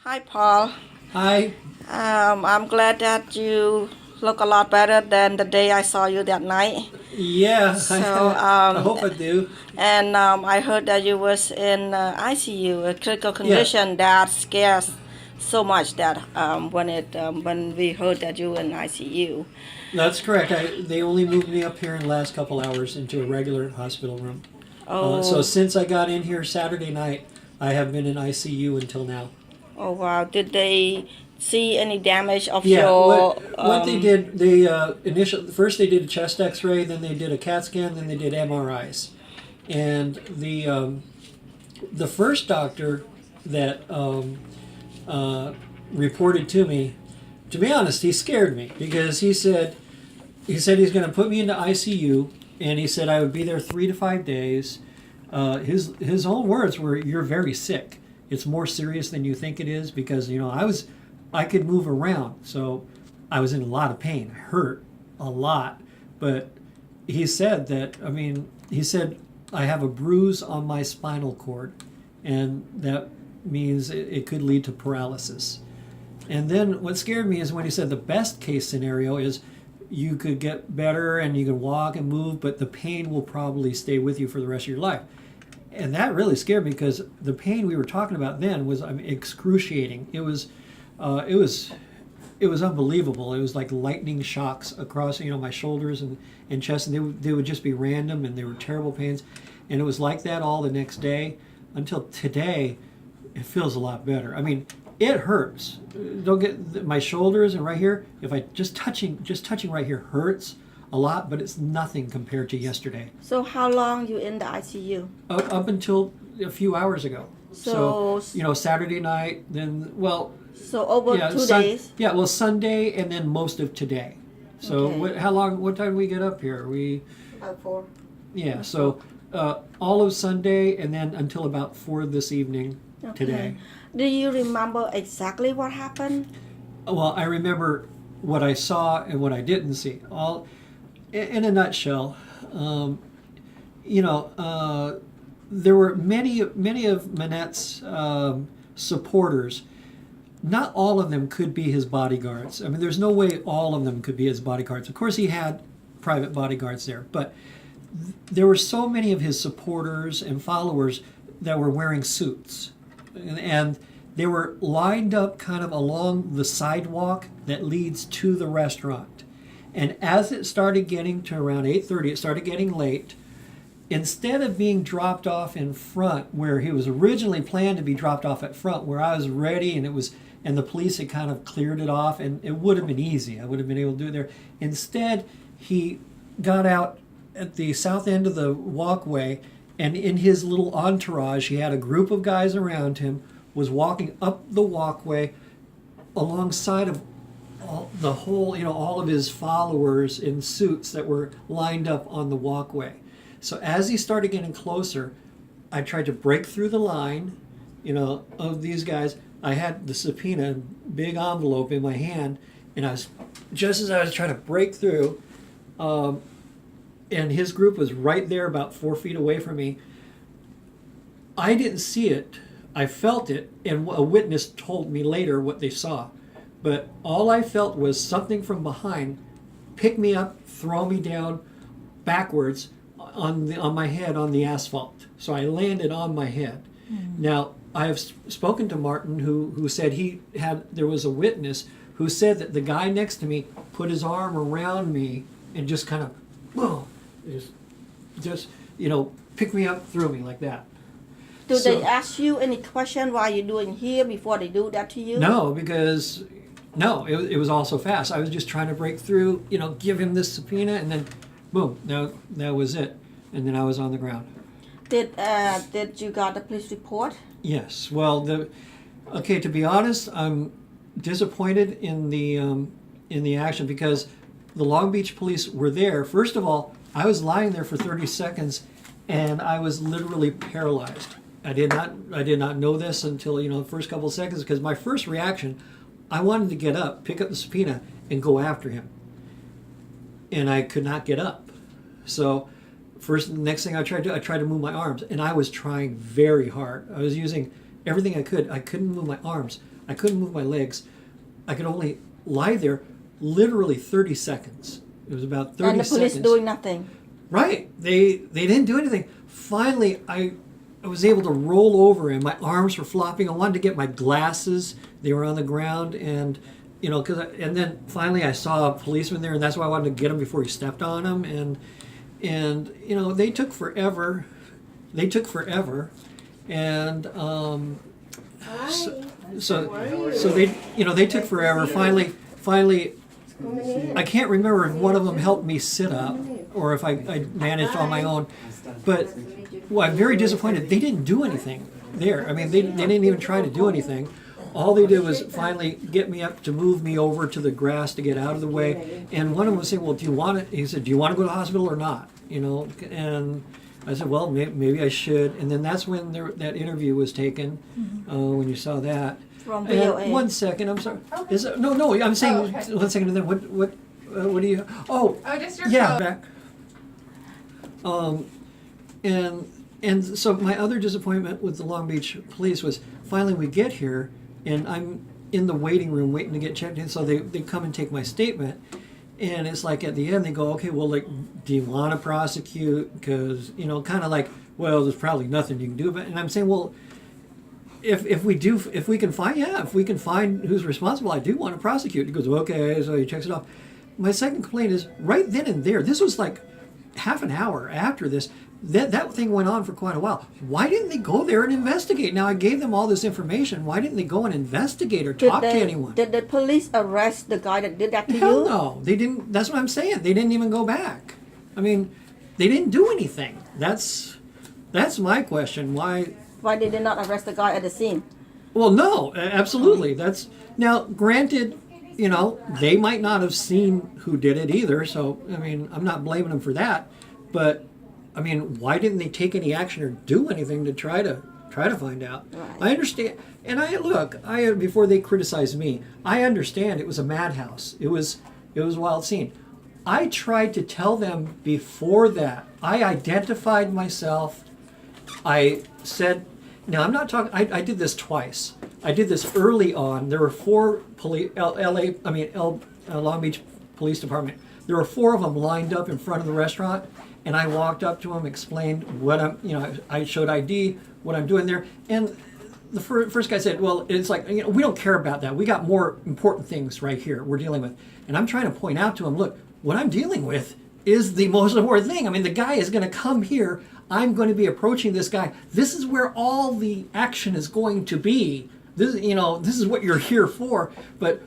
Hi, Paul. Hi. I'm glad that you look a lot better than the day I saw you that night. Yeah, So, I hope I do. and I heard that you was in ICU, a critical Yeah, condition that scares so much that when we heard that you were in ICU. that's correct. They only moved me up here in the last couple hours into a regular hospital room. So Oh, since I got in here Saturday night, I have been in ICU until now. oh wow! Did they see any damage of Yeah, your what they did, they initial first they did a chest X-ray, then they did a CAT scan, then they did MRIs, and the first doctor that reported to be honest, he scared me because he said he's going to put me into ICU, and he said I would be there 3 to 5 days. His own words were, "You're very sick. It's more serious than you think it is," because I could move around, so I was in a lot of pain. I hurt a lot, but he said I have a bruise on my spinal cord, and that means it could lead to paralysis. And then what scared me is when he said the best case scenario is you could get better and you can walk and move, but the pain will probably stay with you for the rest of your life. And that really scared me because the pain we were talking about then was excruciating. It was it was unbelievable. It was like lightning shocks across my shoulders and chest, and they would just be random, and they were terrible pains. And it was like that all the next day until today. It feels a lot better. I mean, it hurts. Don't get my shoulders and right here. If I just touching right here hurts a lot, but it's nothing compared to yesterday. So how long you in the ICU? Up until a few hours ago. So So Saturday night, then so over yeah, 2 days. yeah, Sunday, and then most of today. So Okay. how long? What time do we get up here? About 4. Yeah. So all of Sunday, and then until about 4 this evening Okay. today. Do you remember exactly what happened? Well, I remember what I saw and what I didn't see. All in a nutshell, um, there were many of Manette's supporters. Not all of them could be his bodyguards. I mean, there's no way all of them could be his bodyguards. Of course, he had private bodyguards there, but there were so many of his supporters and followers that were wearing suits, and they were lined up kind of along the sidewalk that leads to the restaurant. And as it started getting to around 8:30, it started getting late. Instead of being dropped off in front where he was originally planned to be dropped off at front, where I was ready and the police had kind of cleared it off, and it would have been easy. I would have been able to do it there. Instead, he got out at the south end of the walkway, and in his little entourage, he had a group of guys around him, was walking up the walkway alongside of all of his followers in suits that were lined up on the walkway. So as he started getting closer, I tried to break through the line, of these guys. I had the subpoena, big envelope in my hand, and just as I was trying to break through, and his group was right there about 4 feet away from me. I didn't see it. I felt it, and a witness told me later what they saw. But all I felt was something from behind pick me up, throw me down backwards on my head on the asphalt. So I landed on my head. Now, I have spoken to Martin, who said there was a witness who said that the guy next to me put his arm around me and just kind of, boom, just pick me up, threw me like that. Do So- they ask you any question why you doing here before they do that to you? No, because it was all so fast. I was just trying to break through, give him this subpoena, and then, boom, that was it, and then I was on the ground. Did you got the police report? Yes. Well, to be honest, I'm disappointed in the action because the Long Beach police were there. First of all, I was lying there for 30 seconds, and I was literally paralyzed. I did not know this until the first couple of seconds, because my first reaction, I wanted to get up, pick up the subpoena, and go after him, and I could not get up. So next thing I tried to move my arms, and I was trying very hard. I was using everything I could. I couldn't move my arms. I couldn't move my legs. I could only lie there literally 30 seconds. It was about 30 seconds. And the police doing nothing. Right. They didn't do anything. Finally, I was able to roll over and my arms were flopping. I wanted to get my glasses. They were on the ground and, you know, and then finally I saw a policeman there and that's why I wanted to get him before he stepped on him. And you know, they took forever. And, so they, you know, they took forever. Finally, I can't remember if one of them helped me sit up or if I managed on my own. But well, I'm very disappointed. They didn't do anything there. I mean, they didn't even try to do anything. All they did was finally get me up to move me over to the grass to get out of the way. And one of them was saying, well, do you want it? He said, do you want to go to the hospital or not? You know, and I said, well, maybe I should. And then that's when that interview was taken, when you saw that. From VOA. 1 second, I'm sorry. Okay. Is it, no, I'm saying, 1 second, and then what do you, just your yeah, phone. back. And so my other disappointment with the Long Beach police was finally we get here, and I'm in the waiting room waiting to get checked in, so they come and take my statement. And it's like at the end they go, okay, well, like, do you want to prosecute? Because, you know, kind of like, well, there's probably nothing you can do about it. And I'm saying, well, if we can find who's responsible, I do want to prosecute. He goes, okay, so he checks it off. My second complaint is right then and there. This was like half an hour after this. That thing went on for quite a while. Why didn't they go there and investigate? Now I gave them all this information. Why didn't they go and investigate or talk to anyone? Did the police arrest the guy that did that to Hell you? no, they didn't. That's what I'm saying. They didn't even go back. I mean, they didn't do anything. That's my question. Why they did not arrest the guy at the scene? Well, no, absolutely. That's now granted. You know, they might not have seen who did it either. So I mean, I'm not blaming them for that. But I mean, why didn't they take any action or do anything to try to find out? Right. I understand, and before they criticize me, I understand it was a madhouse. It was a wild scene. I tried to tell them before that. I identified myself. I said, now I'm not talking. I did this twice. I did this early on. There were 4 Long Beach Police Department. There were 4 of them lined up in front of the restaurant. And I walked up to him, explained what I showed ID, what I'm doing there. And the first guy said, well, it's like, you know, we don't care about that. We got more important things right here we're dealing with. And I'm trying to point out to him, look, what I'm dealing with is the most important thing. I mean, the guy is going to come here. I'm going to be approaching this guy. This is where all the action is going to be. This is what you're here for. But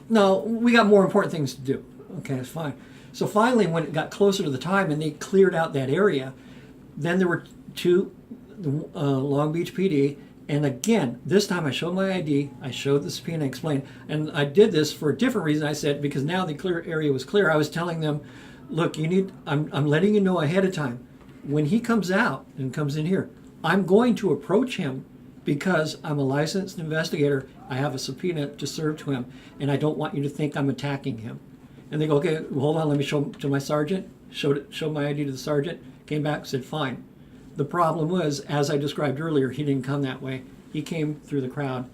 no, we got more important things to do. Okay, that's fine. So finally, when it got closer to the time and they cleared out that area, then there were 2 Long Beach PD. And again, this time I showed my ID, I showed the subpoena, explained. And I did this for a different reason. I said, because now the clear area was clear, I was telling them, look, I'm letting you know ahead of time. When he comes out and comes in here, I'm going to approach him because I'm a licensed investigator. I have a subpoena to serve to him. And I don't want you to think I'm attacking him. And they go, okay, well, hold on, let me show to my sergeant. Showed my ID to the sergeant. Came back, said, fine. The problem was, as I described earlier, he didn't come that way. He came through the crowd,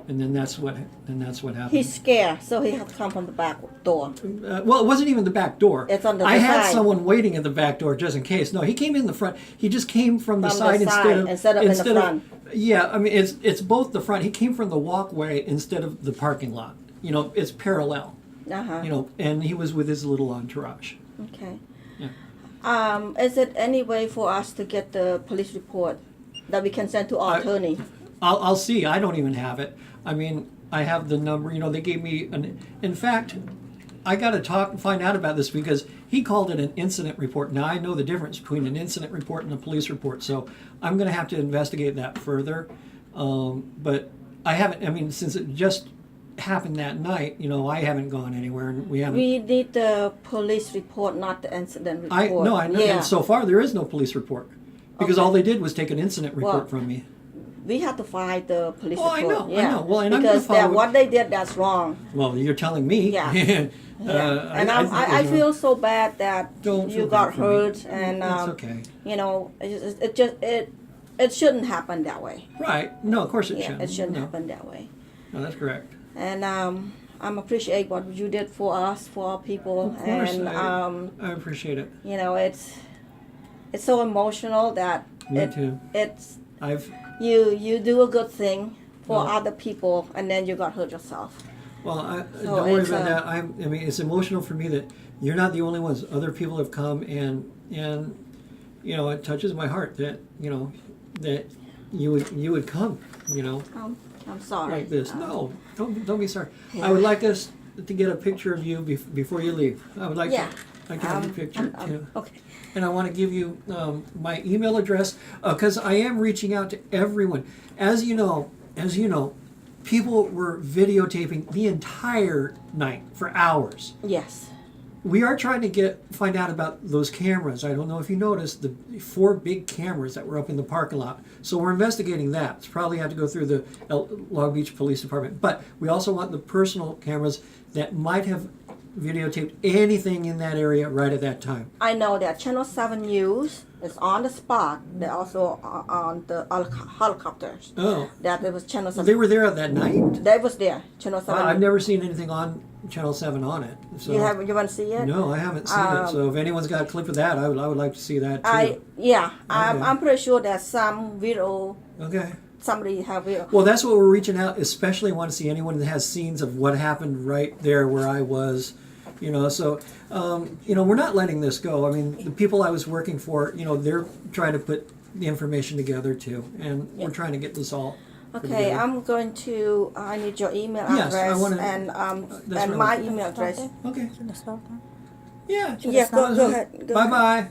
and then that's what happened. He's scared, so he had to come from the back door. Well, it wasn't even the back door. It's on the I had side. someone waiting at the back door just in case. No, he came in the front. He just came from the side instead of in the front. Yeah, I mean it's both the front. He came from the walkway instead of the parking lot. You know, it's parallel. Uh-huh. You know, and he was with his little entourage. Okay. Yeah. Is it any way for us to get the police report that we can send to our attorney? I'll see. I don't even have it. I mean, I have the number. You know, they gave me in fact, I got to find out about this because he called it an incident report. Now I know the difference between an incident report and a police report, so I'm going to have to investigate that further. But I haven't. I mean, since it just happened that night, you know, I haven't gone anywhere, and we haven't. We need the police report, not the incident report. I know, yeah. And so far there is no police report because Okay. all they did was take an incident report from me. We have to find the police Oh, report. I know. Yeah. Well, and because what they did, that's wrong. Well, you're telling me. Yeah. Yeah. And I feel so bad that Don't you feel got bad for me. hurt, and It's okay. you know, it shouldn't happen that way. Right. No, of course it Yeah, shouldn't. it shouldn't No. happen that way. No, that's correct. And I'm appreciate what you did for us, for our people. Of course, And I appreciate it. you know, it's so emotional that Me too. it's I've you do a good thing for Well- other people, and then you got hurt yourself. Well, So don't worry it's, about that. I mean, it's emotional for me that you're not the only ones. Other people have come, and you know, it touches my heart that that you would come, I'm sorry. like this. No, don't be sorry. Yeah. I would like us to get a picture of you before you leave. I would like Yeah. to have a picture too. Okay. And I want to give you my email address because I am reaching out to everyone. As you know, people were videotaping the entire night for hours. Yes. We are trying to find out about those cameras. I don't know if you noticed the 4 big cameras that were up in the parking lot. So we're investigating that. It's probably have to go through the Long Beach Police Department. But we also want the personal cameras that might have videotaped anything in that area right at that time. I know that Channel 7 News is on the spot. They're also on the helicopters. Oh, That it was Channel 7. they were there that night? They was there. Channel 7. I've never seen anything on Channel 7 on it. So You want to see it? no, I haven't seen it. So if anyone's got a clip of that, I would like to see that too. I'm pretty sure that some video, Okay. somebody have video. Well, that's what we're reaching out. Especially want to see anyone that has scenes of what happened right there where I was. So we're not letting this go. I mean, the people I was working for, they're trying to put the information together too, and we're trying to get this all. Okay, together. I'm going to. I need your email Yes, I address wanna- and that's and what my I- email address. Okay. Should I start now? Yeah. Yeah, go ahead. Go Bye ahead. bye.